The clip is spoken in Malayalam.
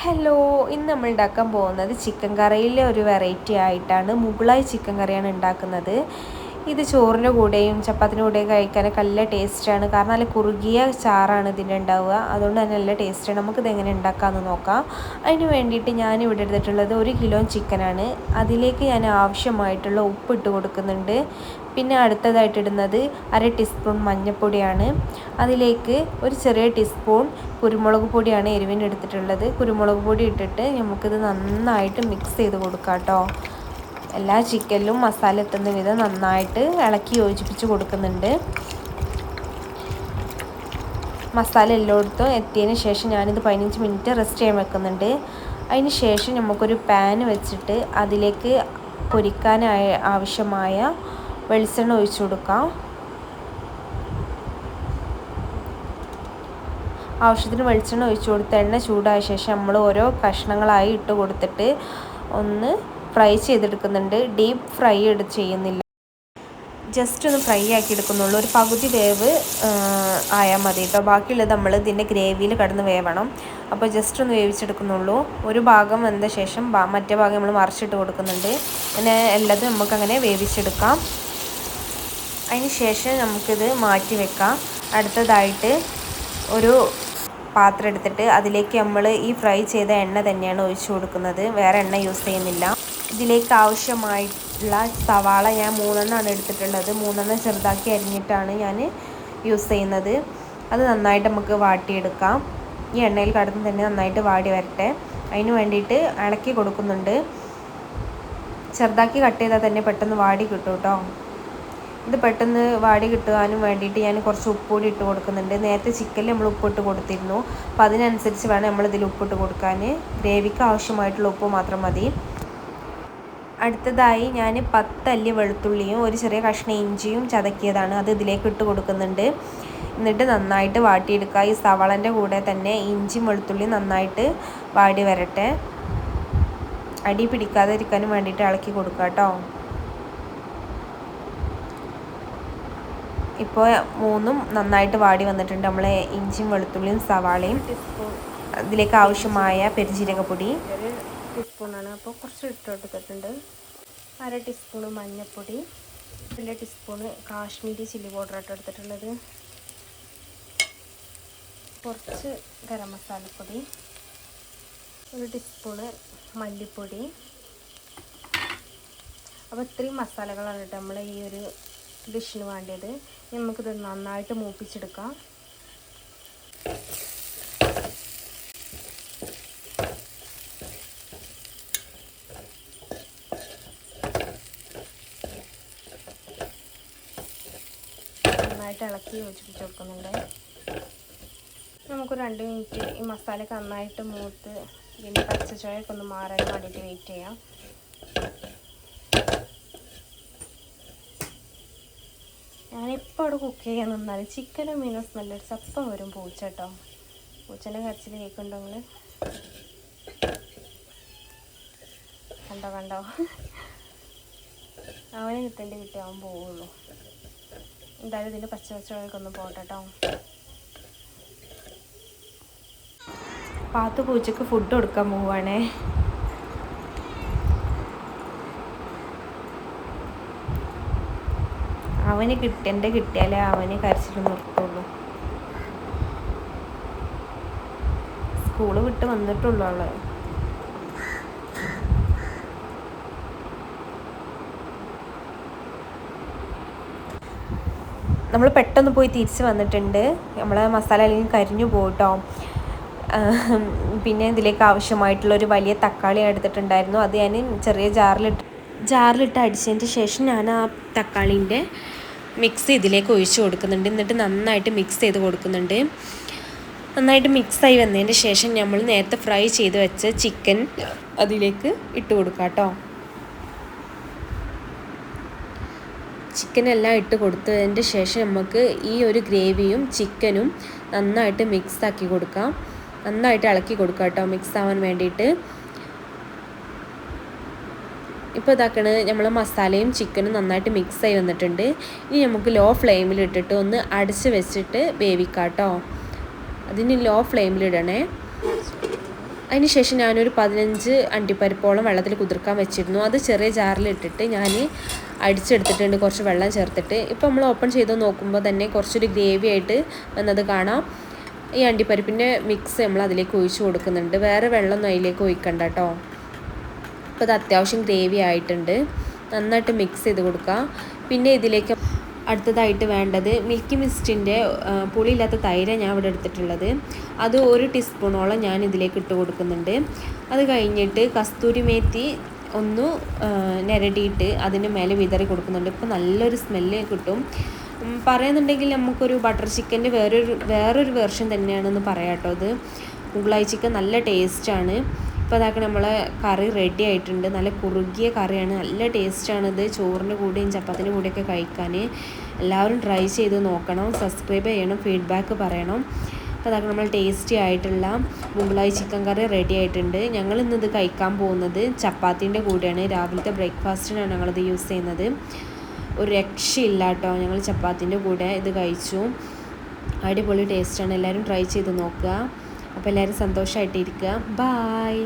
ഹലോ, ഇന്ന് നമ്മൾ ഉണ്ടാക്കാൻ പോകുന്നത് ചിക്കൻ കറിയിലെ ഒരു വെറൈറ്റി ആയിട്ടാണ്. മുഗളായി ചിക്കൻ കറിയാണ് ഉണ്ടാക്കുന്നത്. ഇത് ചോറിൻ്റെ കൂടെയും ചപ്പാത്തിൻ്റെ കൂടെയും കഴിക്കാനൊക്കെ നല്ല ടേസ്റ്റാണ്. കാരണം നല്ല കുറുകിയ ചാറാണ് ഇതിൻ്റെ ഉണ്ടാവുക. അതുകൊണ്ട് തന്നെ നല്ല ടേസ്റ്റാണ്. നമുക്കിത് എങ്ങനെ ഉണ്ടാക്കാമെന്ന് നോക്കാം. അതിന് വേണ്ടിയിട്ട് ഞാനിവിടെ എടുത്തിട്ടുള്ളത് 1 കിലോ ചിക്കനാണ്. അതിലേക്ക് ഞാൻ ആവശ്യമായിട്ടുള്ള ഉപ്പ് ഇട്ട് കൊടുക്കുന്നുണ്ട്. പിന്നെ അടുത്തതായിട്ട് ഇടുന്നത് 1/2 ടീസ്പൂൺ മഞ്ഞൾപ്പൊടിയാണ്. അതിലേക്ക് ഒരു ചെറിയ ടീസ്പൂൺ കുരുമുളക് പൊടിയാണ് എരിവിന് എടുത്തിട്ടുള്ളത്. കുരുമുളക് പൊടി ഇട്ടിട്ട് നമുക്കിത് നന്നായിട്ട് മിക്സ് ചെയ്ത് കൊടുക്കാം കേട്ടോ. എല്ലാ ചിക്കനിലും മസാല എത്തുന്ന വിധം നന്നായിട്ട് ഇളക്കി യോജിപ്പിച്ച് കൊടുക്കുന്നുണ്ട്. മസാല എല്ലായിടത്തും എത്തിയതിന് ശേഷം ഞാനിത് 15 മിനിറ്റ് റെസ്റ്റ് ചെയ്യാൻ വെക്കുന്നുണ്ട്. അതിന് ശേഷം നമുക്കൊരു പാൻ വെച്ചിട്ട് അതിലേക്ക് പൊരിക്കാനായി ആവശ്യമായ വെളിച്ചെണ്ണ ഒഴിച്ചു കൊടുക്കാം. ആവശ്യത്തിന് വെളിച്ചെണ്ണ ഒഴിച്ചു കൊടുത്ത് എണ്ണ ചൂടായ ശേഷം നമ്മൾ ഓരോ കഷ്ണങ്ങളായി ഇട്ട് കൊടുത്തിട്ട് ഒന്ന് ഫ്രൈ ചെയ്തെടുക്കുന്നുണ്ട്. ഡീപ്പ് ഫ്രൈ ചെയ്യുന്നില്ല, ജസ്റ്റ് ഒന്ന് ഫ്രൈ ആക്കി എടുക്കുന്നുള്ളൂ. ഒരു പകുതി വേവ് ആയാൽ മതി കേട്ടോ. ബാക്കിയുള്ളത് നമ്മൾ ഇതിൻ്റെ ഗ്രേവിയിൽ കിടന്ന് വേവണം. അപ്പോൾ ജസ്റ്റ് ഒന്ന് വേവിച്ചെടുക്കുന്നുള്ളൂ. ഒരു ഭാഗം വെന്ത ശേഷം മറ്റേ ഭാഗം നമ്മൾ മറിച്ചിട്ട് കൊടുക്കുന്നുണ്ട്. അങ്ങനെ എല്ലാതും നമുക്കങ്ങനെ വേവിച്ചെടുക്കാം. അതിന് ശേഷം നമുക്കിത് മാറ്റി വെക്കാം. അടുത്തതായിട്ട് ഒരു പാത്രം എടുത്തിട്ട് അതിലേക്ക് നമ്മൾ ഈ ഫ്രൈ ചെയ്ത എണ്ണ തന്നെയാണ് ഒഴിച്ചു കൊടുക്കുന്നത്. വേറെ എണ്ണ യൂസ് ചെയ്യുന്നില്ല. ഇതിലേക്ക് ആവശ്യമായിട്ടുള്ള സവാള ഞാൻ 3 എടുത്തിട്ടുള്ളത്. 3 ചെറുതാക്കി അരിഞ്ഞിട്ടാണ് ഞാൻ യൂസ് ചെയ്യുന്നത്. അത് നന്നായിട്ട് നമുക്ക് വാട്ടിയെടുക്കാം. ഈ എണ്ണയിൽ കടന്ന് തന്നെ നന്നായിട്ട് വാടി വരട്ടെ. അതിന് വേണ്ടിയിട്ട് ഇളക്കി കൊടുക്കുന്നുണ്ട്. ചെറുതാക്കി കട്ട് ചെയ്താൽ തന്നെ പെട്ടെന്ന് വാടി കിട്ടും കേട്ടോ. ഇത് പെട്ടെന്ന് വാടി കിട്ടുവാനും വേണ്ടിയിട്ട് ഞാൻ കുറച്ച് ഉപ്പുകൂടി ഇട്ട് കൊടുക്കുന്നുണ്ട്. നേരത്തെ ചിക്കനിൽ നമ്മൾ ഉപ്പിട്ട് കൊടുത്തിരുന്നു. അപ്പോൾ അതിനനുസരിച്ച് വേണം നമ്മളിതിൽ ഉപ്പിട്ട് കൊടുക്കാൻ. ഗ്രേവിക്ക് ആവശ്യമായിട്ടുള്ള ഉപ്പ് മാത്രം മതി. അടുത്തതായി ഞാൻ 10 അല്ലി വെളുത്തുള്ളിയും ഒരു ചെറിയ കഷ്ണം ഇഞ്ചിയും ചതക്കിയതാണ്, അത് ഇതിലേക്ക് ഇട്ട് കൊടുക്കുന്നുണ്ട്. എന്നിട്ട് നന്നായിട്ട് വാട്ടിയെടുക്കുക. ഈ സവാളൻ്റെ കൂടെ തന്നെ ഇഞ്ചിയും വെളുത്തുള്ളിയും നന്നായിട്ട് വാടി വരട്ടെ. അടി പിടിക്കാതിരിക്കാനും വേണ്ടിയിട്ട് ഇളക്കി കൊടുക്കുക കേട്ടോ. ഇപ്പോൾ 3ഉം നന്നായിട്ട് വാടി വന്നിട്ടുണ്ട്. നമ്മൾ ഇഞ്ചിയും വെളുത്തുള്ളിയും സവാളയും. അതിലേക്ക് ആവശ്യമായ പെരുംജീരകപ്പൊടി 1 ടീസ്പൂണാണ്, അപ്പോൾ കുറച്ച് ഇട്ട് കൊടുത്തിട്ടുണ്ട്. 1/2 ടീസ്പൂണ് മഞ്ഞൾപ്പൊടി, 1 ടീസ്പൂണ് കാശ്മീരി ചില്ലി പൗഡർ ആയിട്ട് എടുത്തിട്ടുള്ളത്, കുറച്ച് ഗരം മസാലപ്പൊടി, 1 ടീസ്പൂണ് മല്ലിപ്പൊടി. അപ്പോൾ ഇത്രയും മസാലകളാണ് കേട്ടോ നമ്മൾ ഈ ഒരു ഡിഷിന് വേണ്ടിയത്. നമുക്കിത് നന്നായിട്ട് മൂപ്പിച്ചെടുക്കാം. നന്നായിട്ട് ഇളക്കി യോജിപ്പിച്ച് കൊടുക്കുന്നുണ്ട്. നമുക്ക് 2 മിനിറ്റ് ഈ മസാലയൊക്കെ നന്നായിട്ട് മൂത്ത് ഇതിൻ്റെ പച്ചച്ചുവയൊക്കെ ഒന്ന് മാറാൻ വേണ്ടിയിട്ട് വെയിറ്റ് ചെയ്യാം. ഞാനിപ്പോൾ അവിടെ കുക്ക് ചെയ്യാൻ നിന്നാൽ ചിക്കനും മീനും സ്മെല്ലടിച്ച് അപ്പം വരും പൂച്ച കേട്ടോ. പൂച്ചൻ്റെ കരച്ചിൽ കേൾക്കുന്നുണ്ടോ നിങ്ങൾ? കണ്ടോ അവനെ കിട്ടി അവൻ പോവുള്ളൂ. എന്തായാലും ഇതിൻ്റെ പച്ചവച്ചൊക്കെ ഒന്ന് പോട്ടെ കേട്ടോ. പാത്തു പൂച്ചക്ക് ഫുഡ് കൊടുക്കാൻ പോവുകയാണേ. അവന് കിട്ടിയാലേ അവന് കരച്ചിട്ട് നിർത്തുള്ളൂ. സ്കൂള് വിട്ട് വന്നിട്ടുള്ളൂ അവള്. നമ്മൾ പെട്ടെന്ന് പോയി തിരിച്ച് വന്നിട്ടുണ്ട്. നമ്മളെ മസാല അല്ലെങ്കിൽ കരിഞ്ഞു പോകട്ടോ. പിന്നെ ഇതിലേക്ക് ആവശ്യമായിട്ടുള്ളൊരു വലിയ തക്കാളി എടുത്തിട്ടുണ്ടായിരുന്നു. അത് ഞാൻ ചെറിയ ജാറിലിട്ട് അടിച്ചതിന് ശേഷം ഞാൻ ആ തക്കാളീൻ്റെ മിക്സ് ഇതിലേക്ക് ഒഴിച്ച് കൊടുക്കുന്നുണ്ട്. എന്നിട്ട് നന്നായിട്ട് മിക്സ് ചെയ്ത് കൊടുക്കുന്നുണ്ട്. നന്നായിട്ട് മിക്സായി വന്നതിന് ശേഷം നമ്മൾ നേരത്തെ ഫ്രൈ ചെയ്ത് വെച്ച ചിക്കൻ അതിലേക്ക് ഇട്ട് കൊടുക്കാം കേട്ടോ. ചിക്കനെല്ലാം ഇട്ട് കൊടുത്തതിൻ്റെ ശേഷം നമുക്ക് ഈ ഒരു ഗ്രേവിയും ചിക്കനും നന്നായിട്ട് മിക്സാക്കി കൊടുക്കാം. നന്നായിട്ട് ഇളക്കി കൊടുക്കാം കേട്ടോ, മിക്സ് ആവാൻ വേണ്ടിയിട്ട്. ഇപ്പോൾ ഇതാക്കണ് നമ്മൾ മസാലയും ചിക്കനും നന്നായിട്ട് മിക്സായി വന്നിട്ടുണ്ട്. ഇനി നമുക്ക് ലോ ഫ്ലെയിമിൽ ഇട്ടിട്ട് ഒന്ന് അടച്ച് വെച്ചിട്ട് വേവിക്കാം കേട്ടോ. അതിന് ലോ ഫ്ലെയിമിലിടണേ. അതിന് ശേഷം ഞാനൊരു 15 അണ്ടിപ്പരിപ്പോളം വെള്ളത്തിൽ കുതിർക്കാൻ വെച്ചിരുന്നു. അത് ചെറിയ ജാറിലിട്ടിട്ട് ഞാൻ അടിച്ചെടുത്തിട്ടുണ്ട്, കുറച്ച് വെള്ളം ചേർത്തിട്ട്. ഇപ്പോൾ നമ്മൾ ഓപ്പൺ ചെയ്ത് നോക്കുമ്പോൾ തന്നെ കുറച്ചൊരു ഗ്രേവി ആയിട്ട് വന്നത് കാണാം. ഈ അണ്ടിപ്പരിപ്പിൻ്റെ മിക്സ് നമ്മൾ അതിലേക്ക് ഒഴിച്ച് കൊടുക്കുന്നുണ്ട്. വേറെ വെള്ളമൊന്നും അതിലേക്ക് ഒഴിക്കണ്ട കേട്ടോ. അപ്പോൾ ഇത് അത്യാവശ്യം ഗ്രേവി ആയിട്ടുണ്ട്. നന്നായിട്ട് മിക്സ് ചെയ്ത് കൊടുക്കുക. പിന്നെ ഇതിലേക്ക് അടുത്തതായിട്ട് വേണ്ടത് മിൽക്കി മിസ്റ്റിൻ്റെ പുളിയില്ലാത്ത തൈര് ഞാൻ ഇവിടെ എടുത്തിട്ടുള്ളത്. അത് 1 ടീസ്പൂണോളം ഞാൻ ഇതിലേക്ക് ഇട്ട് കൊടുക്കുന്നുണ്ട്. അത് കഴിഞ്ഞിട്ട് കസ്തൂരി മേത്തി ഒന്ന് ഞെരടിയിട്ട് അതിൻ്റെ മേലെ വിതറി കൊടുക്കുന്നുണ്ട്. ഇപ്പോൾ നല്ലൊരു സ്മെല്ല് കിട്ടും. പറയുന്നുണ്ടെങ്കിൽ നമുക്കൊരു ബട്ടർ ചിക്കൻ്റെ വേറൊരു വേർഷൻ തന്നെയാണെന്ന് പറയാം കേട്ടോ. അത് മുഗളായി ചിക്കൻ നല്ല ടേസ്റ്റാണ്. ഇപ്പോൾ അതൊക്കെ നമ്മളെ കറി റെഡി ആയിട്ടുണ്ട്. നല്ല കുറുകിയ കറിയാണ്, നല്ല ടേസ്റ്റാണിത് ചോറിൻ്റെ കൂടെയും ചപ്പാത്തിൻ്റെ കൂടെയൊക്കെ കഴിക്കാൻ. എല്ലാവരും ട്രൈ ചെയ്ത് നോക്കണം, സബ്സ്ക്രൈബ് ചെയ്യണം, ഫീഡ്ബാക്ക് പറയണം. അപ്പോൾ അതൊക്കെ നമ്മൾ ടേസ്റ്റി ആയിട്ടുള്ള മുഗളായി ചിക്കൻ കറി റെഡി ആയിട്ടുണ്ട്. ഞങ്ങൾ ഇന്നിത് കഴിക്കാൻ പോകുന്നത് ചപ്പാത്തിൻ്റെ കൂടെയാണ്. രാവിലത്തെ ബ്രേക്ക്ഫാസ്റ്റിനാണ് ഞങ്ങളിത് യൂസ് ചെയ്യുന്നത്. ഒരു രക്ഷയില്ല കേട്ടോ. ഞങ്ങൾ ചപ്പാത്തിൻ്റെ കൂടെ ഇത് കഴിച്ചു. അടിപൊളി ടേസ്റ്റാണ്. എല്ലാവരും ട്രൈ ചെയ്ത് നോക്കുക. അപ്പോൾ എല്ലാവരും സന്തോഷമായിട്ടിരിക്കുക. ബായ്.